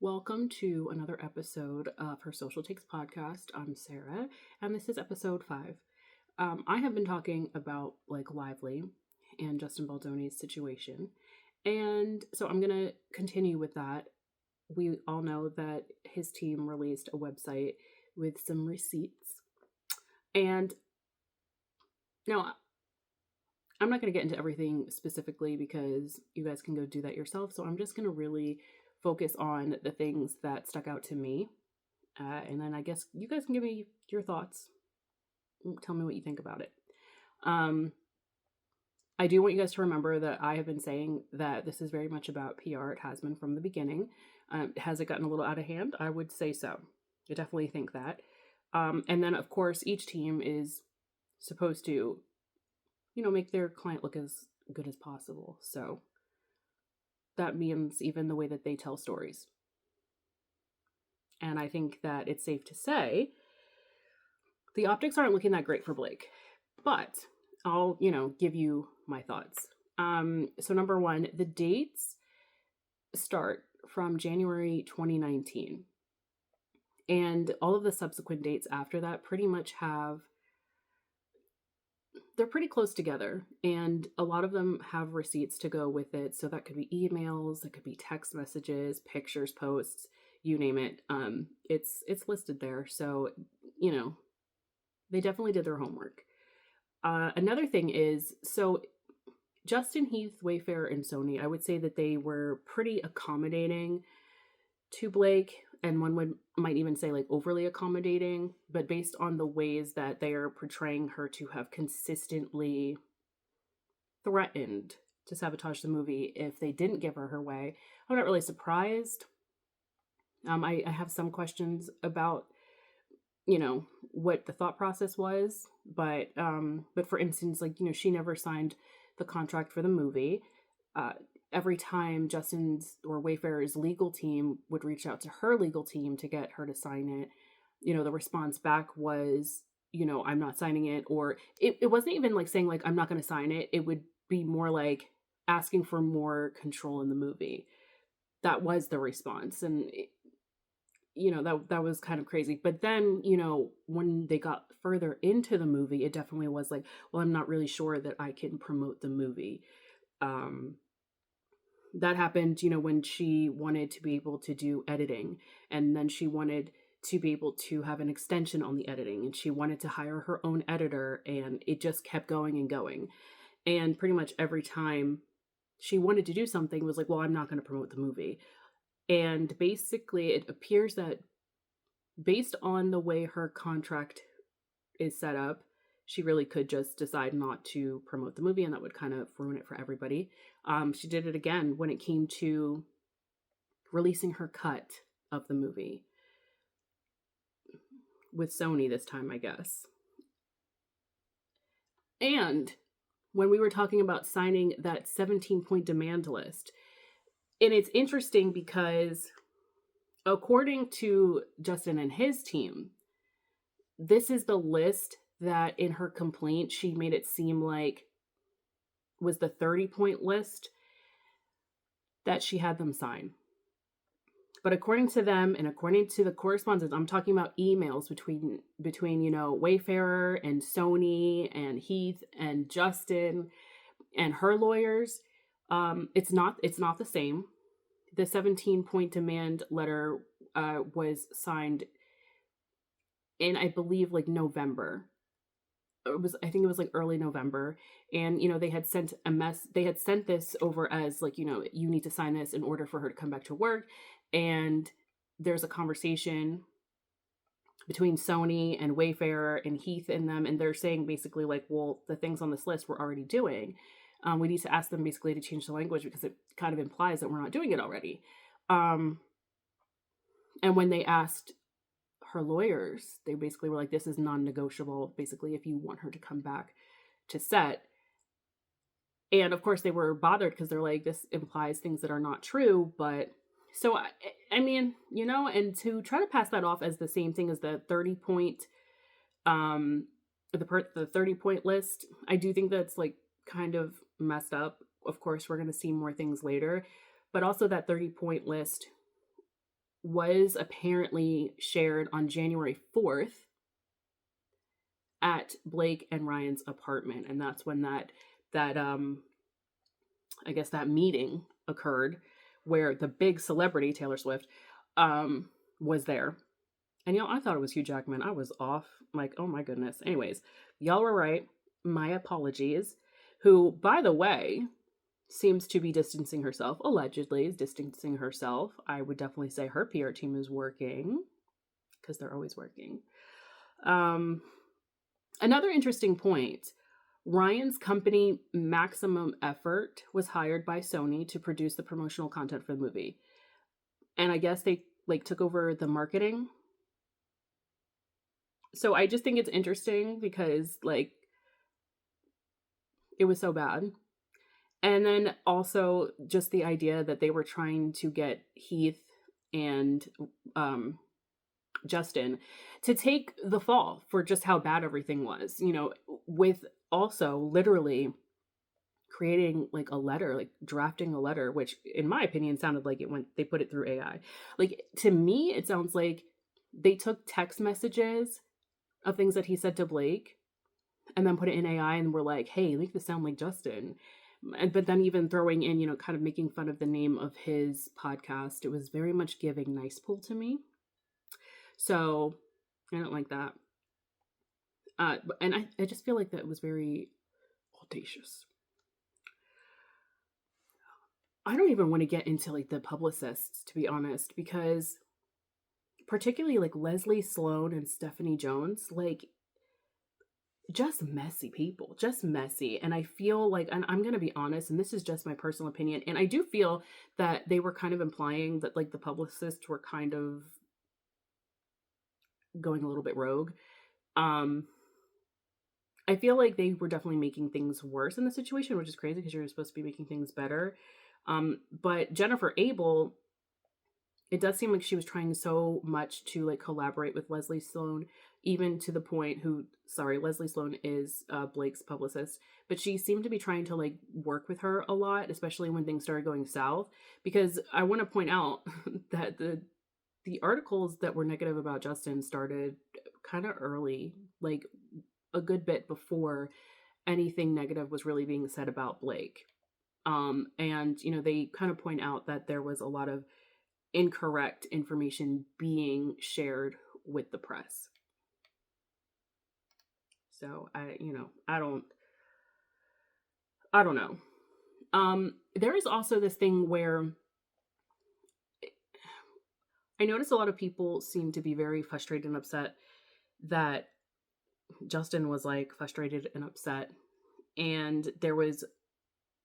Welcome to another episode of her Social Takes podcast. I'm Sarah, and this is episode 5. I have been talking about Blake Lively and Justin Baldoni's situation, and so I'm going to continue with that. We all know that his team released a website with some receipts, and now I'm not going to get into everything specifically because you guys can go do that yourself, so I'm just going to really focus on the things that stuck out to me. And then I guess you guys can give me your thoughts. Tell me what you think about it. I do want you guys to remember that I have been saying that this is very much about PR. It has been from the beginning. Has it gotten a little out of hand? I would say so. I definitely think that. And then, of course, each team is supposed to, make their client look as good as possible. So that means even the way that they tell stories. And I think that it's safe to say the optics aren't looking that great for Blake. But I'll, give you my thoughts. So number one, the dates start from January 2019. And all of the subsequent dates after that pretty much they're pretty close together, and a lot of them have receipts to go with it. So that could be emails, that could be text messages, pictures, posts, you name it. It's listed there. So, they definitely did their homework. Another thing is, so Justin, Heath, Wayfair, and Sony, I would say that they were pretty accommodating to Blake, and one might even say like overly accommodating, but based on the ways that they are portraying her to have consistently threatened to sabotage the movie if they didn't give her way, I'm not really surprised. I have some questions about, what the thought process was, but for instance, like, she never signed the contract for the movie. Every time Justin's or Wayfair's legal team would reach out to her legal team to get her to sign it, the response back was, I'm not signing it. Or it wasn't even like saying like, I'm not going to sign it. It would be more like asking for more control in the movie. That was the response. And, that was kind of crazy. But then, when they got further into the movie, it definitely was like, well, I'm not really sure that I can promote the movie. That happened, when she wanted to be able to do editing, and then she wanted to be able to have an extension on the editing, and she wanted to hire her own editor, and it just kept going and going. And pretty much every time she wanted to do something, it was like, well, I'm not going to promote the movie. And basically it appears that based on the way her contract is set up, she really could just decide not to promote the movie, and that would kind of ruin it for everybody. She did it again when it came to releasing her cut of the movie with Sony this time, I guess. And when we were talking about signing that 17-point demand list, and it's interesting because according to Justin and his team, this is the list that in her complaint, she made it seem like was the 30-point list that she had them sign. But according to them and according to the correspondence, I'm talking about emails between Wayfarer and Sony and Heath and Justin and her lawyers, it's not the same. The 17-point demand letter was signed in, I believe, like November. I think it was like early November, and they had sent this over as like, you need to sign this in order for her to come back to work. And there's a conversation between Sony and Wayfarer and Heath and them, and they're saying basically like, well, the things on this list we're already doing. We need to ask them basically to change the language because it kind of implies that we're not doing it already. And when they asked her lawyers, they basically were like, this is non-negotiable, basically, if you want her to come back to set. And of course they were bothered because they're like, this implies things that are not true. But so, I mean, and to try to pass that off as the same thing as the 30-point, the 30-point list, I do think that's like kind of messed up. Of course, we're going to see more things later, but also that 30-point list was apparently shared on January 4th at Blake and Ryan's apartment. And that's when that I guess that meeting occurred where the big celebrity Taylor Swift was there. And I thought it was Hugh Jackman. I was off. Like, oh my goodness. Anyways, y'all were right. My apologies. Who, by the way, seems to be distancing herself, allegedly is distancing herself. I would definitely say her PR team is working, because they're always working. Another interesting point, Ryan's company Maximum Effort was hired by Sony to produce the promotional content for the movie. And I guess they took over the marketing. So I just think it's interesting because it was so bad. And then also just the idea that they were trying to get Heath and Justin to take the fall for just how bad everything was, with also literally creating a letter, drafting a letter, which in my opinion sounded like they put it through AI. To me, it sounds like they took text messages of things that he said to Blake and then put it in AI and were like, hey, make this sound like Justin. But then even throwing in, kind of making fun of the name of his podcast, it was very much giving Nice Pool to me. So I don't like that. And I just feel like that was very audacious. I don't even want to get into the publicists, to be honest, because particularly Leslie Sloan and Stephanie Jones, just messy people, just messy. And I feel and I'm going to be honest, and this is just my personal opinion, and I do feel that they were kind of implying that the publicists were kind of going a little bit rogue. I feel like they were definitely making things worse in the situation, which is crazy because you're supposed to be making things better. But Jennifer Abel, it does seem like she was trying so much to collaborate with Leslie Sloan, even to the point Leslie Sloan is Blake's publicist, but she seemed to be trying to work with her a lot, especially when things started going south. Because I want to point out that the articles that were negative about Justin started kind of early, a good bit before anything negative was really being said about Blake. And they kind of point out that there was a lot of incorrect information being shared with the press. So I don't know. There is also this thing where I notice a lot of people seem to be very frustrated and upset that Justin was frustrated and upset. And there was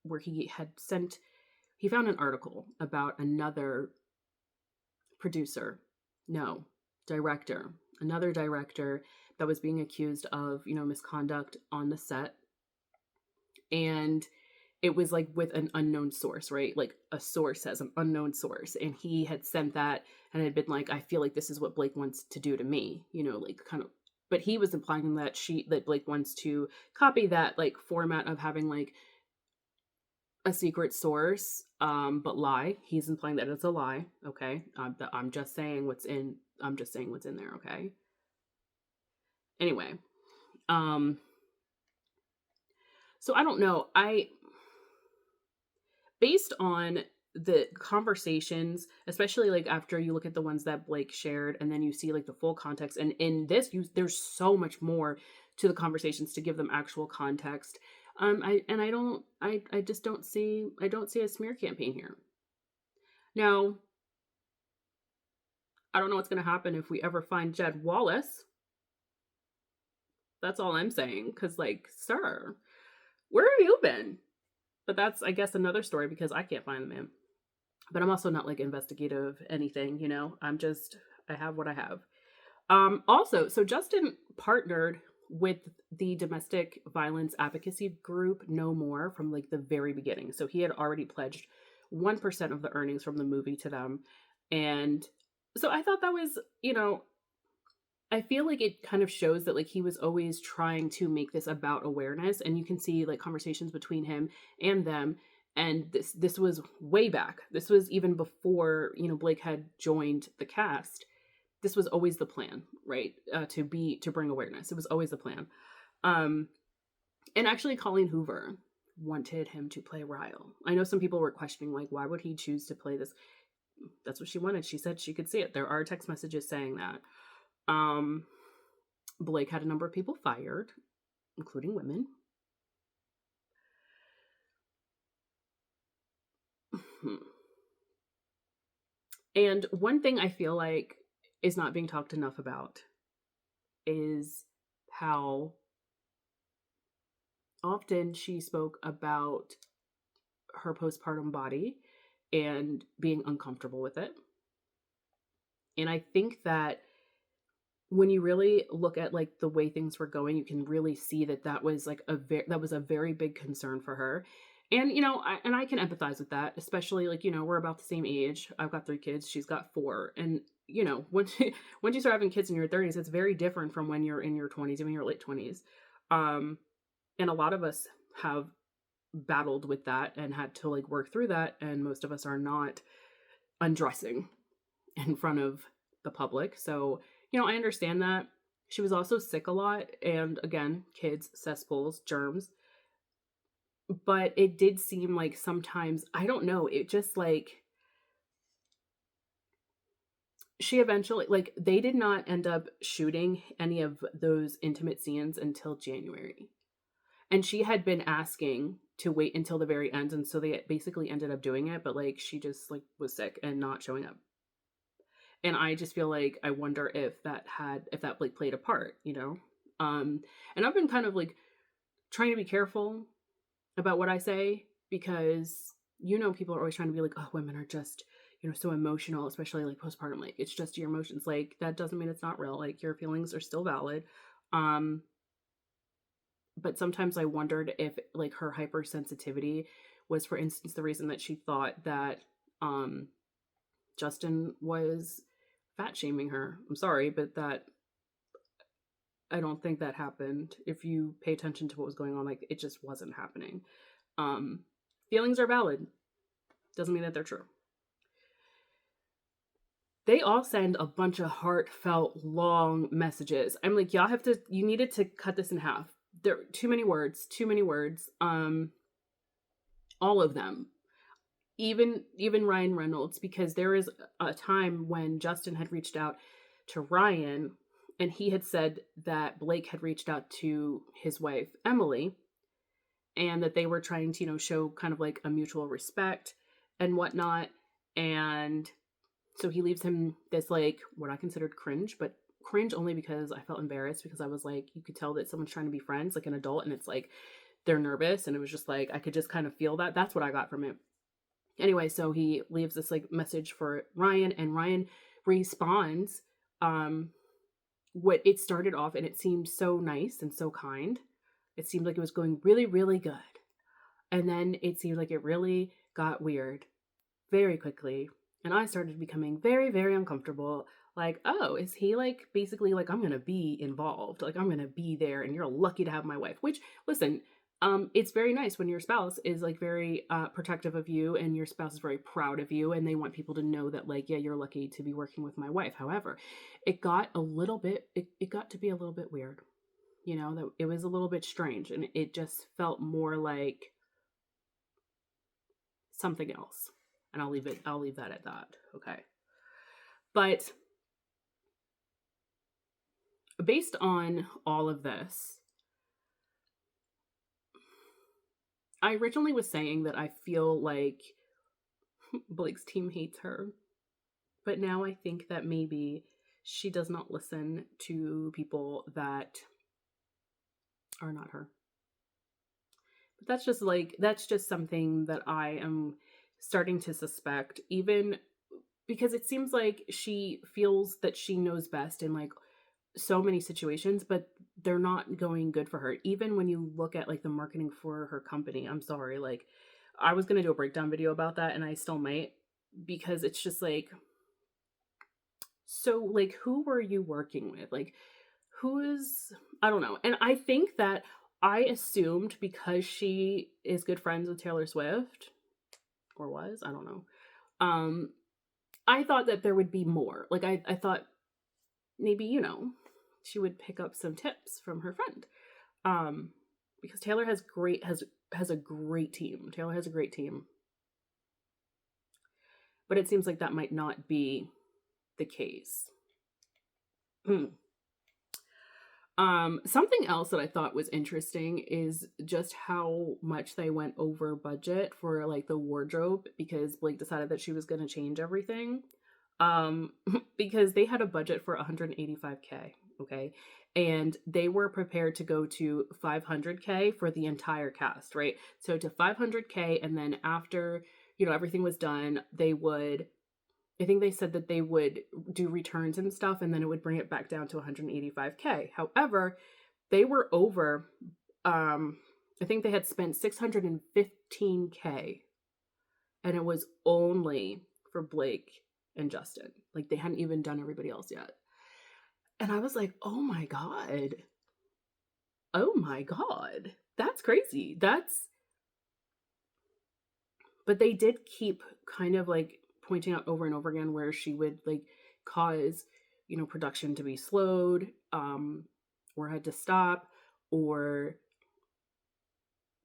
where he found an article about another another director that was being accused of, misconduct on the set. And it was with an unknown source, right? A source has an unknown source. And he had sent that and had been I feel like this is what Blake wants to do to me, kind of. But he was implying that Blake wants to copy that format of having a secret source, but lie. He's implying that it's a lie. Okay. I'm just saying what's in there. Okay. Anyway. So I don't know. Based on the conversations, especially after you look at the ones that Blake shared and then you see the full context, and in this there's so much more to the conversations to give them actual context. I just don't see a smear campaign here. Now, I don't know what's going to happen if we ever find Jed Wallace. That's all I'm saying. Because, sir, where have you been? But that's, I guess, another story because I can't find the man. But I'm also not investigative anything, I have what I have. Also, so Justin partnered with the domestic violence advocacy group No More from the very beginning. So he had already pledged 1% of the earnings from the movie to them. And so I thought that was, I feel like it kind of shows that he was always trying to make this about awareness, and you can see conversations between him and them. And this was way back. This was even before, Blake had joined the cast. This was always the plan, right? To bring awareness. It was always the plan. Um, and actually, Colleen Hoover wanted him to play Ryle. I know some people were questioning, like, why would he choose to play this? That's what she wanted. She said she could see it. There are text messages saying that. Blake had a number of people fired, including women. And one thing I feel like is not being talked enough about is how often she spoke about her postpartum body and being uncomfortable with it. And I think that when you really look at like the way things were going, you can really see that that was like that was a very big concern for her. And I can empathize with that, especially like we're about the same age. I've got 3 kids, she's got 4, and once you start having kids in your 30s, it's very different from when you're in your 20s, even your late 20s. And a lot of us have battled with that and had to like work through that, and most of us are not undressing in front of the public. So I understand that. She was also sick a lot, and again, kids, cesspools, germs. But it did seem like sometimes, I don't know, it just like she eventually, like, they did not end up shooting any of those intimate scenes until January. And she had been asking to wait until the very end, and so they basically ended up doing it, but like she just like was sick and not showing up. And I just feel like I wonder if that like played a part, and I've been kind of like trying to be careful about what I say, because people are always trying to be like, oh, women are just so emotional, especially like postpartum, like it's just your emotions. Like that doesn't mean it's not real. Like your feelings are still valid. But sometimes I wondered if like her hypersensitivity was, for instance, the reason that she thought that Justin was fat shaming her. I'm sorry, but that I don't think that happened. If you pay attention to what was going on, like it just wasn't happening. Feelings are valid. Doesn't mean that they're true. They all send a bunch of heartfelt long messages. I'm like, you needed to cut this in half. There are too many words. All of them. Even Ryan Reynolds, because there is a time when Justin had reached out to Ryan, and he had said that Blake had reached out to his wife, Emily, and that they were trying to, show kind of like a mutual respect and whatnot. And so he leaves him this like what I considered cringe, but cringe only because I felt embarrassed, because I was like, you could tell that someone's trying to be friends, like an adult, and it's like they're nervous, and it was just like I could just kind of feel that. That's what I got from it. Anyway, so he leaves this like message for Ryan, and Ryan responds. What it started off, and it seemed so nice and so kind. It seemed like it was going really, really good. And then it seemed like it really got weird very quickly. And I started becoming very, very uncomfortable. Like, oh, is he like basically like, I'm going to be involved. Like, I'm going to be there, and you're lucky to have my wife. Which, listen, it's very nice when your spouse is like very protective of you, and your spouse is very proud of you, and they want people to know that like, yeah, you're lucky to be working with my wife. However, it got a little bit, it got to be a little bit weird, that it was a little bit strange, and it just felt more like something else. And I'll leave that at that. Okay. But based on all of this, I originally was saying that I feel like Blake's team hates her. But now I think that maybe she does not listen to people that are not her. But that's just something that I am starting to suspect, even because it seems like she feels that she knows best in like so many situations, but they're not going good for her. Even when you look at like the marketing for her company, I'm sorry, like I was going to do a breakdown video about that, and I still might, because it's just like, so like, who were you working with? Like, I don't know. And I think that I assumed, because she is good friends with Taylor Swift, or was, I don't know. Um, I thought that there would be more. Like I thought maybe, she would pick up some tips from her friend. Um, because Taylor has a great team. Taylor has a great team. But it seems like that might not be the case. Something else that I thought was interesting is just how much they went over budget for like the wardrobe because Blake decided that she was going to change everything. Because they had a budget for 185K, okay? And they were prepared to go to 500K for the entire cast, right? So to 500K, and then after, everything was done, I think they said that they would do returns and stuff, and then it would bring it back down to 185K. However, they were over, I think they had spent 615K, and it was only for Blake and Justin. Like, they hadn't even done everybody else yet. And I was like, oh my God. Oh my God. That's crazy. But they did keep kind of like pointing out over and over again where she would like cause, production to be slowed, or had to stop, or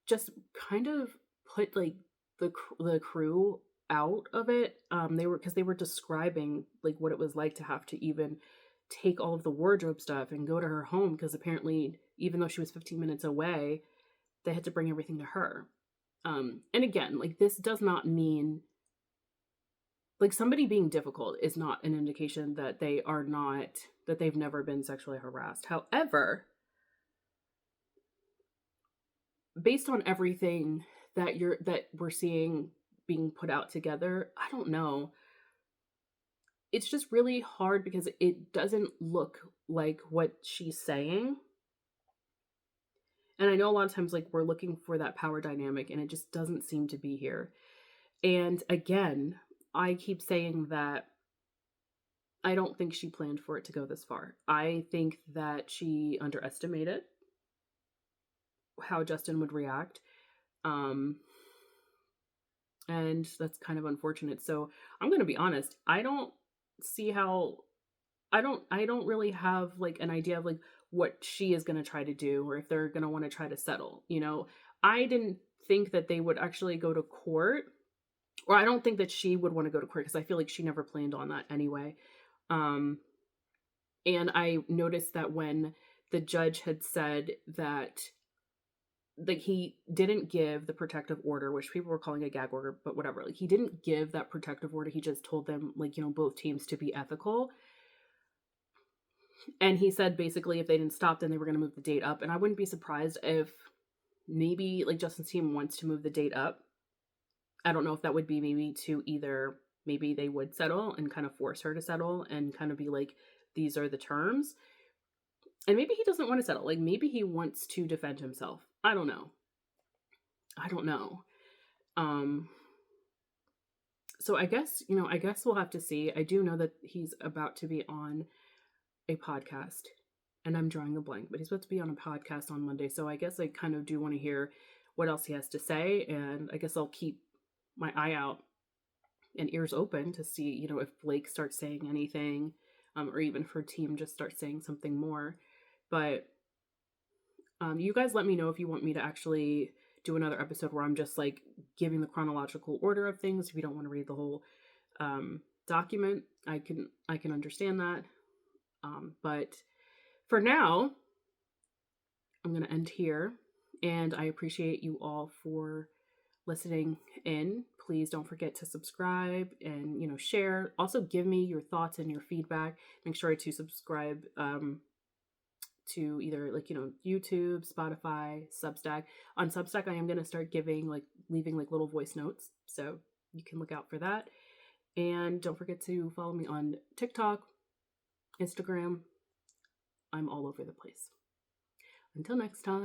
just kind of put like the crew out of it. They were describing like what it was like to have to even take all of the wardrobe stuff and go to her home, because apparently even though she was 15 minutes away, they had to bring everything to her. And again, like, this does not mean like somebody being difficult is not an indication that they've never been sexually harassed. However, based on everything that we're seeing being put out together, I don't know. It's just really hard because it doesn't look like what she's saying. And I know a lot of times like we're looking for that power dynamic and it just doesn't seem to be here. And again, I keep saying that I don't think she planned for it to go this far. I think that she underestimated how Justin would react. And that's kind of unfortunate. So I'm going to be honest. I don't really have like an idea of like what she is going to try to do, or if they're going to want to try to settle. I didn't think that they would actually go to court, or I don't think that she would want to go to court because I feel like she never planned on that anyway. And I noticed that when the judge had said that like he didn't give the protective order, which people were calling a gag order, but whatever, like he didn't give that protective order. He just told them like, both teams to be ethical. And he said basically if they didn't stop, then they were going to move the date up. And I wouldn't be surprised if maybe like Justin's team wants to move the date up. I don't know if that would be maybe to either maybe they would settle and kind of force her to settle and kind of be like, these are the terms. And maybe he doesn't want to settle. Like maybe he wants to defend himself. I don't know. So I guess we'll have to see. I do know that he's about to be on a podcast, and I'm drawing a blank, but he's about to be on a podcast on Monday. So I guess I kind of do want to hear what else he has to say. And I guess I'll keep my eye out and ears open to see, if Blake starts saying anything, or even if her team just starts saying something more. But you guys let me know if you want me to actually do another episode where I'm just like giving the chronological order of things. If you don't want to read the whole document, I can understand that. But for now, I'm going to end here, and I appreciate you all for listening in. Please don't forget to subscribe and, share. Also give me your thoughts and your feedback. Make sure to subscribe to either like, YouTube, Spotify, Substack. On Substack, I am going to start leaving like little voice notes. So you can look out for that. And don't forget to follow me on TikTok, Instagram. I'm all over the place. Until next time.